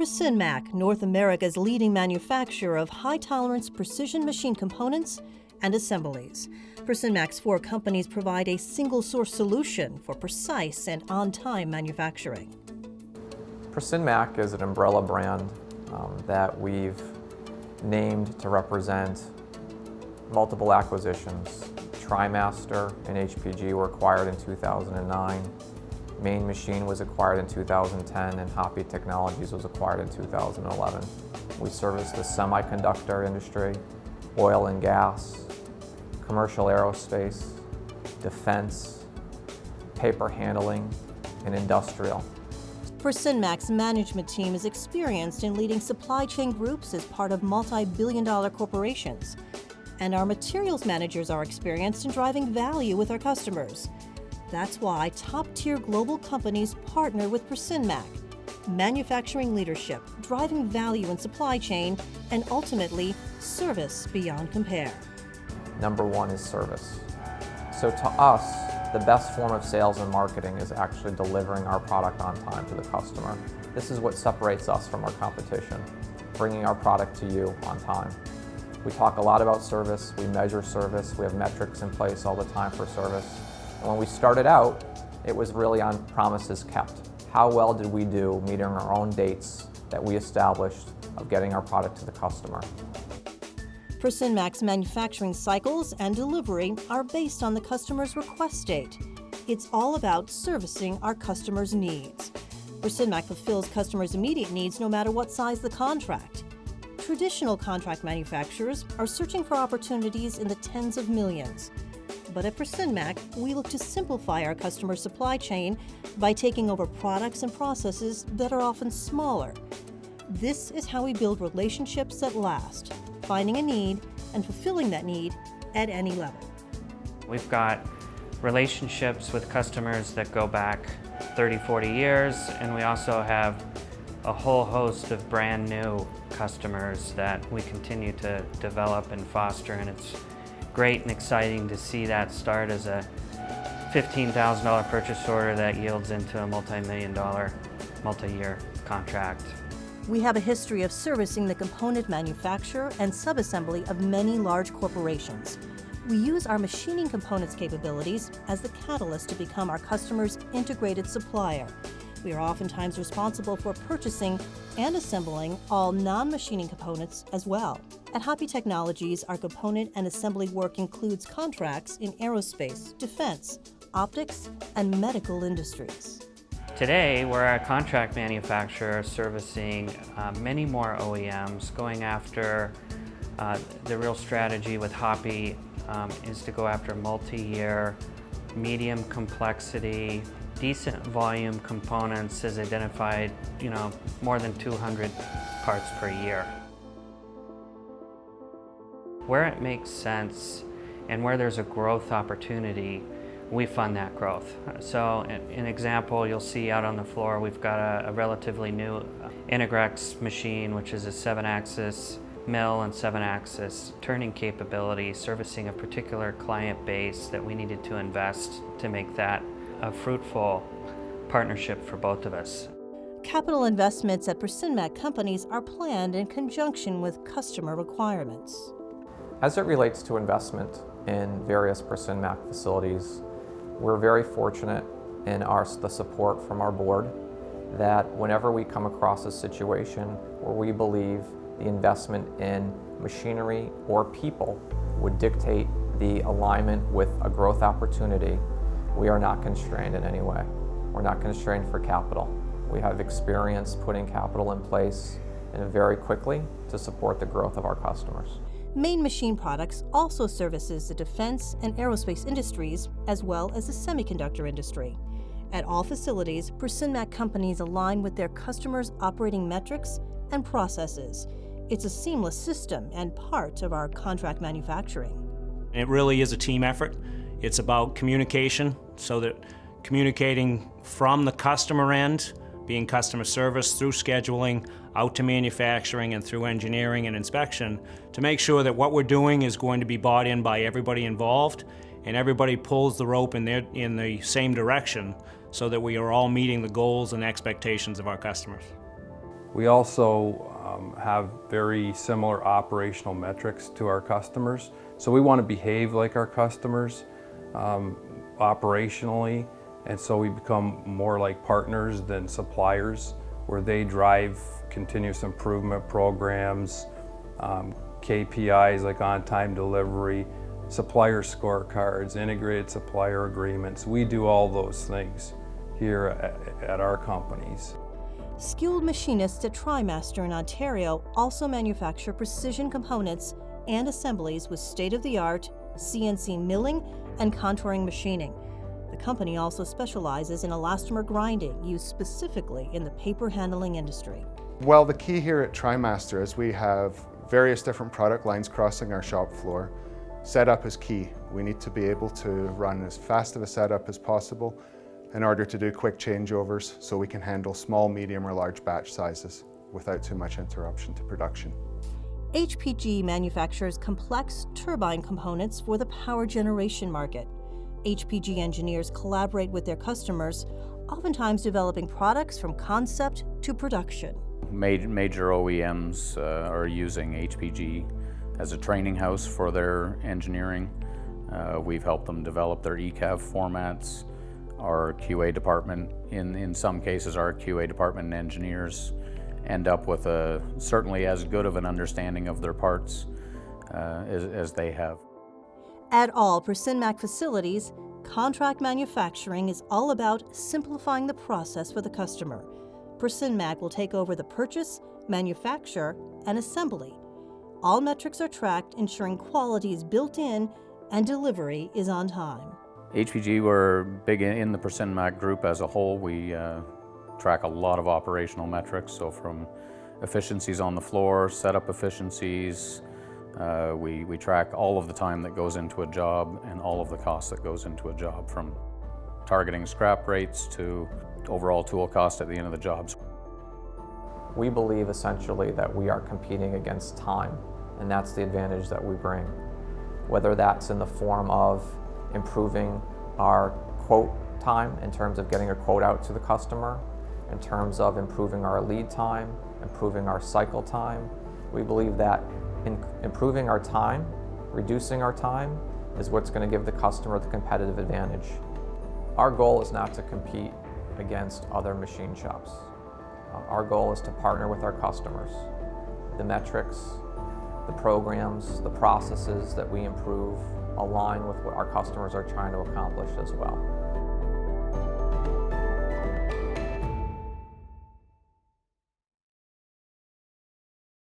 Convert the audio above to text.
Precinmac, North America's leading manufacturer of high-tolerance precision machine components and assemblies. Precinmac's 4 companies provide a single-source solution for precise and on-time manufacturing. Precinmac is an umbrella brand that we've named to represent multiple acquisitions. TriMaster and HPG were acquired in 2009. Main Machine was acquired in 2010, and Hoppy Technologies was acquired in 2011. We service the semiconductor industry, oil and gas, commercial aerospace, defense, paper handling, and industrial. Precinmac's management team is experienced in leading supply chain groups as part of multi-billion-dollar corporations. And our materials managers are experienced in driving value with our customers. That's why top-tier global companies partner with Precinmac. Manufacturing leadership, driving value in supply chain, and ultimately, service beyond compare. Number 1 is service. So to us, the best form of sales and marketing is actually delivering our product on time to the customer. This is what separates us from our competition, bringing our product to you on time. We talk a lot about service, we measure service, we have metrics in place all the time for service. And when we started out, it was really on promises kept. How well did we do meeting our own dates that we established of getting our product to the customer? Precinmac's manufacturing cycles and delivery are based on the customer's request date. It's all about servicing our customers' needs. Precinmac fulfills customers' immediate needs no matter what size the contract. Traditional contract manufacturers are searching for opportunities in the tens of millions. But at Precinmac, we look to simplify our customer supply chain by taking over products and processes that are often smaller. This is how we build relationships that last, finding a need and fulfilling that need at any level. We've got relationships with customers that go back 30, 40 years, and we also have a whole host of brand new customers that we continue to develop and foster, and it's great and exciting to see that start as a $15,000 purchase order that yields into a multi-million-dollar, multi-year contract. We have a history of servicing the component manufacturer and subassembly of many large corporations. We use our machining components capabilities as the catalyst to become our customers' integrated supplier. We are oftentimes responsible for purchasing and assembling all non-machining components as well. At Hoppy Technologies, our component and assembly work includes contracts in aerospace, defense, optics, and medical industries. Today, we're a contract manufacturer servicing many more OEMs. Going after the real strategy with Hoppy is to go after multi-year, medium complexity, decent volume components as identified, more than 200 parts per year. Where it makes sense and where there's a growth opportunity, we fund that growth. So an example you'll see out on the floor, we've got a relatively new Integrex machine, which is a 7-axis mill and 7-axis turning capability, servicing a particular client base that we needed to invest to make that a fruitful partnership for both of us. Capital investments at Precinmac companies are planned in conjunction with customer requirements. As it relates to investment in various Precinmac facilities, we're very fortunate in the support from our board that whenever we come across a situation where we believe the investment in machinery or people would dictate the alignment with a growth opportunity, we are not constrained in any way. We're not constrained for capital. We have experience putting capital in place and very quickly to support the growth of our customers. Main Machine Products also services the defense and aerospace industries as well as the semiconductor industry. At all facilities, Precinmac companies align with their customers' operating metrics and processes. It's a seamless system and part of our contract manufacturing. It really is a team effort. It's about communication, so that communicating from the customer end, being customer service through scheduling, out to manufacturing and through engineering and inspection, to make sure that what we're doing is going to be bought in by everybody involved and everybody pulls the rope in the same direction so that we are all meeting the goals and expectations of our customers. We also have very similar operational metrics to our customers. So we want to behave like our customers operationally, and so we become more like partners than suppliers, where they drive continuous improvement programs, KPIs like on-time delivery, supplier scorecards, integrated supplier agreements. We do all those things here at our companies. Skilled machinists at TriMaster in Ontario also manufacture precision components and assemblies with state-of-the-art CNC milling and contouring machining. The company also specializes in elastomer grinding used specifically in the paper handling industry. Well, the key here at TriMaster is we have various different product lines crossing our shop floor. Setup is key. We need to be able to run as fast of a setup as possible in order to do quick changeovers so we can handle small, medium, or large batch sizes without too much interruption to production. HPG manufactures complex turbine components for the power generation market. HPG engineers collaborate with their customers, oftentimes developing products from concept to production. Major OEMs are using HPG as a training house for their engineering. We've helped them develop their ECAV formats. Our QA department, in some cases, our QA department and engineers end up with certainly as good of an understanding of their parts as they have. At all Precinmac facilities, contract manufacturing is all about simplifying the process for the customer. Precinmac will take over the purchase, manufacture, and assembly. All metrics are tracked, ensuring quality is built in and delivery is on time. HPG, we're big in the Precinmac group as a whole. We track a lot of operational metrics, so from efficiencies on the floor, setup efficiencies, we track all of the time that goes into a job and all of the costs that goes into a job, from targeting scrap rates to overall tool cost at the end of the jobs. We believe essentially that we are competing against time, and that's the advantage that we bring. Whether that's in the form of improving our quote time in terms of getting a quote out to the customer, in terms of improving our lead time, improving our cycle time. We believe that improving our time, reducing our time, is what's going to give the customer the competitive advantage. Our goal is not to compete against other machine shops. Our goal is to partner with our customers. The metrics, the programs, the processes that we improve align with what our customers are trying to accomplish as well.